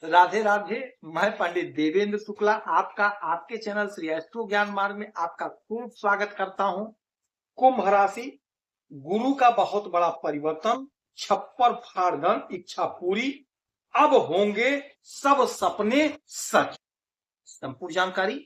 राधे राधे। मैं पंडित देवेंद्र शुक्ला आपका आपके चैनल श्री एस्ट्रो ज्ञान मार्ग में आपका खूब स्वागत करता हूं। कुंभ राशि, गुरु का बहुत बड़ा परिवर्तन, छप्पर फाड़गन, इच्छा पूरी, अब होंगे सब सपने सच। संपूर्ण जानकारी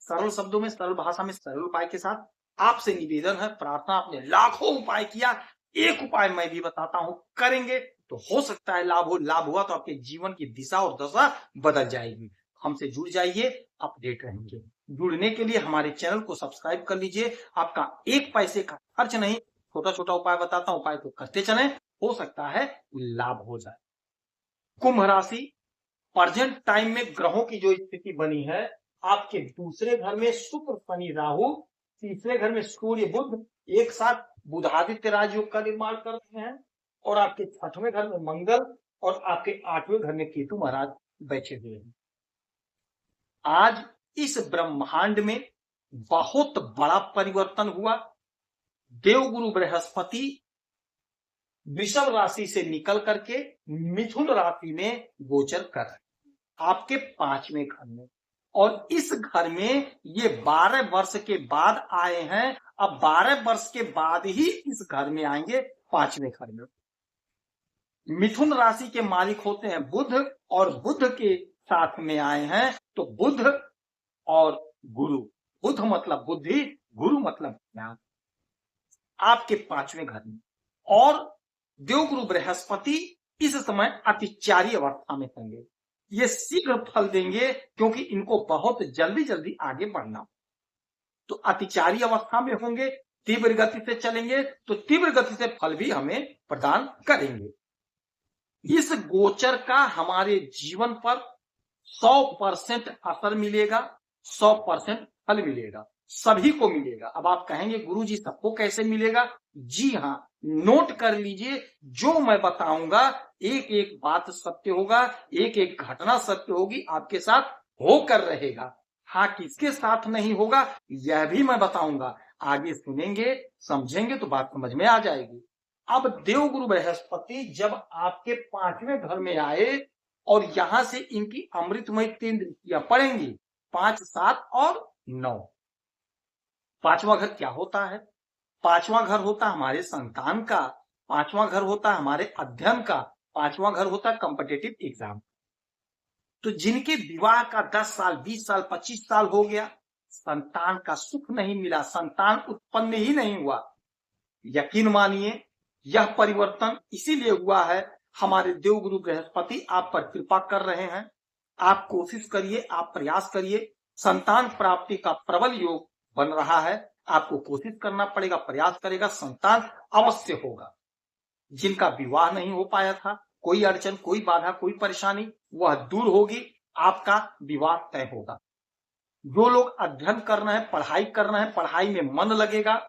सरल शब्दों में, सरल भाषा में, सरल उपाय के साथ आपसे निवेदन है, प्रार्थना। आपने लाखों उपाय किया, एक उपाय मैं भी बताता हूं, करेंगे तो हो सकता है लाभ हो। लाभ हुआ तो आपके जीवन की दिशा और दशा बदल जाएगी। हमसे जुड़ जाइए, अपडेट रहेंगे। जुड़ने के लिए हमारे चैनल को सब्सक्राइब कर लीजिए। आपका एक पैसे का खर्च नहीं, छोटा छोटा उपाय बताता हूं, उपाय को करते चलें, हो सकता है लाभ हो जाए। कुंभ राशि, प्रेजेंट टाइम में ग्रहों की जो स्थिति बनी है, आपके दूसरे घर में शुक्र शनि राहु, तीसरे घर में सूर्य बुध एक साथ बुधादित्य राजयोग का निर्माण कर रहे हैं, और आपके छठवें घर में मंगल और आपके आठवें घर में केतु महाराज बैठे हुए हैं। आज इस ब्रह्मांड में बहुत बड़ा परिवर्तन हुआ। देवगुरु बृहस्पति वृषभ राशि से निकल करके मिथुन राशि में गोचर कर रहे हैं, आपके पांचवें घर में। और इस घर में ये 12 वर्ष के बाद आए हैं। अब 12 वर्ष के बाद ही इस घर में आएंगे, पांचवें घर में। मिथुन राशि के मालिक होते हैं बुध, और बुध के साथ में आए हैं तो बुध और गुरु। बुध मतलब बुद्धि, गुरु मतलब ज्ञान, आपके पांचवें घर में। और देवगुरु बृहस्पति इस समय अतिचारी अवस्था में होंगे। ये शीघ्र फल देंगे क्योंकि इनको बहुत जल्दी जल्दी आगे बढ़ना। तो अतिचारी अवस्था में होंगे, तीव्र गति से चलेंगे तो तीव्र गति से फल भी हमें प्रदान करेंगे। इस गोचर का हमारे जीवन पर 100% असर मिलेगा, 100% फल मिलेगा, सभी को मिलेगा। अब आप कहेंगे गुरुजी सबको कैसे मिलेगा? जी हाँ, नोट कर लीजिए, जो मैं बताऊंगा एक एक बात सत्य होगा, एक एक घटना सत्य होगी, आपके साथ होकर रहेगा। हाँ, किसके साथ नहीं होगा यह भी मैं बताऊंगा। आगे सुनेंगे, समझेंगे तो बात समझ में आ जाएगी। अब देवगुरु बृहस्पति जब आपके पांचवें घर में आए और यहां से इनकी अमृतमय 3 दृष्टियां पड़ेंगी, 5, 7 और 9। पांचवा घर क्या होता है? पांचवा घर होता हमारे संतान का, पांचवा घर होता हमारे अध्ययन का, पांचवा घर होता कॉम्पिटिटिव एग्जाम। तो जिनके विवाह का 10 साल, 20 साल, 25 साल हो गया, संतान का सुख नहीं मिला, संतान उत्पन्न ही नहीं हुआ, यकीन मानिए यह परिवर्तन इसीलिए हुआ है, हमारे देवगुरु बृहस्पति आप पर कृपा कर रहे हैं। आप कोशिश करिए, आप प्रयास करिए, संतान प्राप्ति का प्रबल योग बन रहा है। आपको कोशिश करना पड़ेगा, प्रयास करेगा, संतान अवश्य होगा। जिनका विवाह नहीं हो पाया था, कोई अड़चन, कोई बाधा, कोई परेशानी, वह दूर होगी, आपका विवाह तय होगा। जो लोग अध्ययन कर रहे हैं, पढ़ाई कर रहे हैं, पढ़ाई में मन लगेगा।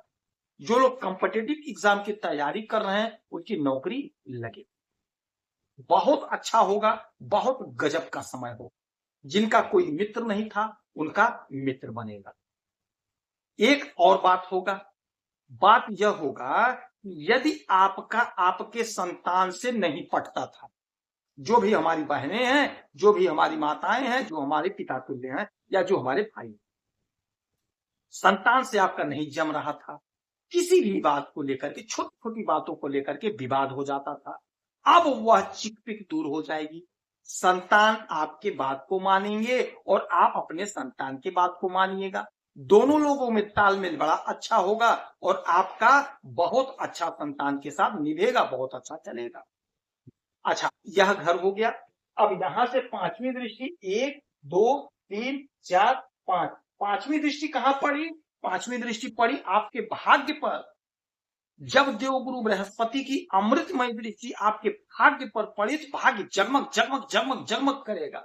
जो लोग कॉम्पिटिटिव एग्जाम की तैयारी कर रहे हैं, उनकी नौकरी लगेगी। बहुत अच्छा होगा, बहुत गजब का समय होगा। जिनका कोई मित्र नहीं था, उनका मित्र बनेगा। एक और बात होगा, बात यह होगा यदि आपका आपके संतान से नहीं पटता था, जो भी हमारी बहनें हैं, जो भी हमारी माताएं हैं, जो हमारे पिता तुल्य हैं, या जो हमारे भाई, संतान से आपका नहीं जम रहा था, किसी भी बात को लेकर के, छोटी छोटी बातों को लेकर के विवाद हो जाता था, अब वह चिकपिक दूर हो जाएगी। संतान आपके बात को मानेंगे और आप अपने संतान के बात को मानिएगा। दोनों लोगों में तालमेल बड़ा अच्छा होगा और आपका बहुत अच्छा संतान के साथ निभेगा, बहुत अच्छा चलेगा। अच्छा, यह घर हो गया। अब यहां से पांचवी दृष्टि, 1, 2, 3, 4, 5, पांचवी दृष्टि कहां पड़ी? पांचवी दृष्टि पड़ी आपके भाग्य पर। जब देवगुरु बृहस्पति की अमृतमय दृष्टि आपके भाग्य पर पड़ी तो भाग्य जगमग जगमग जगमग जगमग करेगा।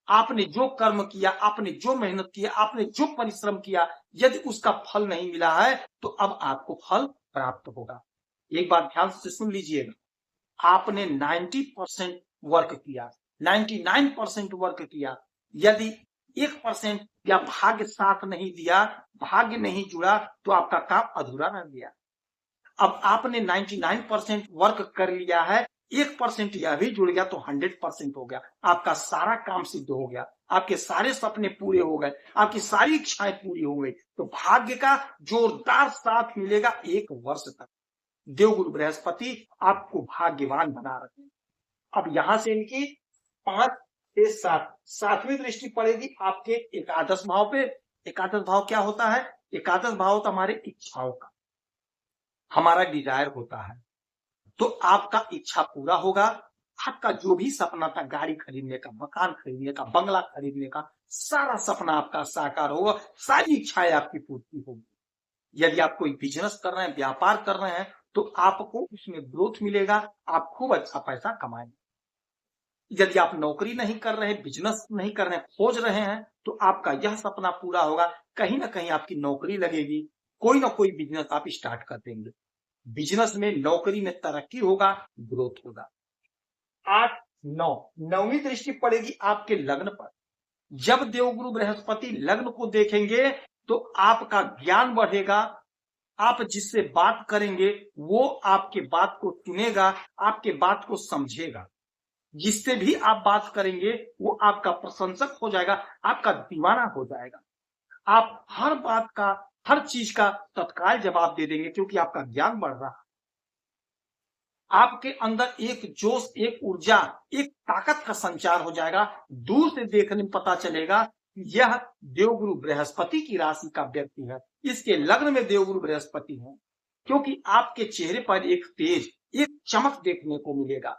आपने जो कर्म किया, आपने जो मेहनत किया, आपने जो परिश्रम किया, यदि उसका फल नहीं मिला है तो अब आपको फल प्राप्त होगा। एक बात ध्यान से सुन लीजिएगा, आपने 90% वर्क किया, 99% वर्क किया, यदि 1% या भाग्य साथ नहीं दिया, भाग्य नहीं जुड़ा, तो आपका काम अधूरा रह गया। अब आपने 99% वर्क कर लिया है, 1% यह भी जुड़ गया तो 100% हो गया। आपका सारा काम सिद्ध हो गया, आपके सारे सपने पूरे हो गए, आपकी सारी इच्छाएं पूरी हो गई। तो भाग्य का जोरदार साथ मिलेगा 1 वर्ष तक। देवगुरु बृहस्पति आपको भाग्यवान बना रहे हैं। अब यहां से इनकी 5 से 7वीं दृष्टि पड़ेगी आपके एकादश भाव पे। एकादश भाव क्या होता है? एकादश भाव तो हमारे इच्छाओं का, हमारा डिजायर होता है। तो आपका इच्छा पूरा होगा। आपका जो भी सपना था, गाड़ी खरीदने का, मकान खरीदने का, बंगला खरीदने का, सारा सपना आपका साकार होगा, सारी इच्छाएं आपकी पूर्ति होगी। यदि आप कोई बिजनेस कर रहे हैं, व्यापार कर रहे हैं, तो आपको उसमें ग्रोथ मिलेगा, आप खूब अच्छा पैसा कमाएंगे। यदि आप नौकरी नहीं कर रहे, बिजनेस नहीं कर रहे, खोज रहे हैं, तो आपका यह सपना पूरा होगा। कहीं ना कहीं आपकी नौकरी लगेगी, कोई ना कोई बिजनेस आप स्टार्ट कर देंगे। बिजनेस में, नौकरी में तरक्की होगा, ग्रोथ होगा। 8, 9, 9वीं दृष्टि पड़ेगी आपके लग्न पर। जब देवगुरु बृहस्पति लग्न को देखेंगे तो आपका ज्ञान बढ़ेगा। आप जिससे बात करेंगे वो आपके बात को सुनेगा, आपके बात को समझेगा। जिससे भी आप बात करेंगे वो आपका प्रशंसक हो जाएगा, आपका दीवाना हो जाएगा। आप हर बात का, हर चीज का तत्काल जवाब दे देंगे, क्योंकि आपका ज्ञान बढ़ रहा है। आपके अंदर एक जोश, एक ऊर्जा, एक ताकत का संचार हो जाएगा। दूर से देखने में पता चलेगा कि यह देवगुरु बृहस्पति की राशि का व्यक्ति है, इसके लग्न में देवगुरु बृहस्पति है। क्योंकि आपके चेहरे पर एक तेज, एक चमक देखने को मिलेगा।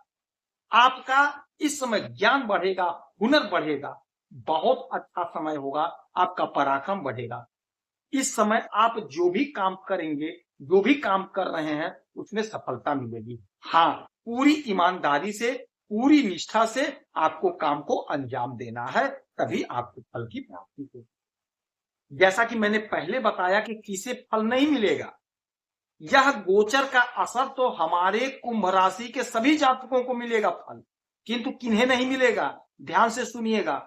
आपका इस समय ज्ञान बढ़ेगा, हुनर बढ़ेगा, बहुत अच्छा समय होगा, आपका पराक्रम बढ़ेगा। इस समय आप जो भी काम करेंगे, जो भी काम कर रहे हैं, उसमें सफलता मिलेगी। हाँ, पूरी ईमानदारी से, पूरी निष्ठा से आपको काम को अंजाम देना है, तभी आपको फल की प्राप्ति होगी। जैसा कि मैंने पहले बताया कि किसे फल नहीं मिलेगा, यह गोचर का असर तो हमारे कुंभ राशि के सभी जातकों को मिलेगा फल, किंतु किन्हें नहीं मिलेगा? ध्यान से सुनिएगा।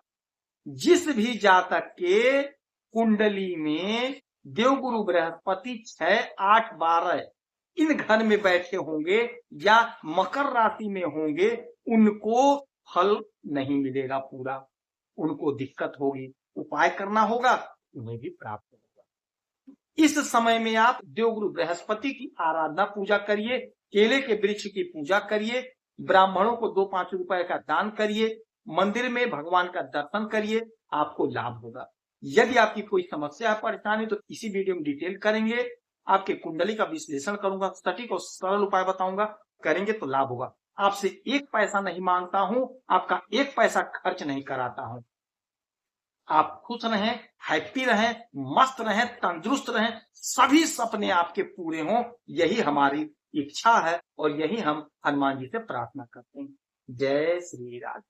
जिस भी जातक के कुंडली में देवगुरु बृहस्पति 6, 8, 12 इन घर में बैठे होंगे या मकर राशि में होंगे, उनको फल नहीं मिलेगा पूरा, उनको दिक्कत होगी। उपाय करना होगा, उन्हें भी प्राप्त होगा। इस समय में आप देवगुरु बृहस्पति की आराधना पूजा करिए, केले के वृक्ष की पूजा करिए, ब्राह्मणों को 2-5 रुपए का दान करिए, मंदिर में भगवान का दर्शन करिए, आपको लाभ होगा। यदि आपकी कोई समस्या है, परेशानी, तो इसी वीडियो में डिटेल करेंगे। आपके कुंडली का विश्लेषण करूंगा, सटीक और सरल उपाय बताऊंगा, करेंगे तो लाभ होगा। आपसे 1 पैसा नहीं मांगता हूं, आपका 1 पैसा खर्च नहीं कराता हूं। आप खुश रहें, हैप्पी रहें, मस्त रहें, तंदुरुस्त रहें, सभी सपने आपके पूरे हों, यही हमारी इच्छा है और यही हम हनुमान जी से प्रार्थना करते हैं। जय श्री राम।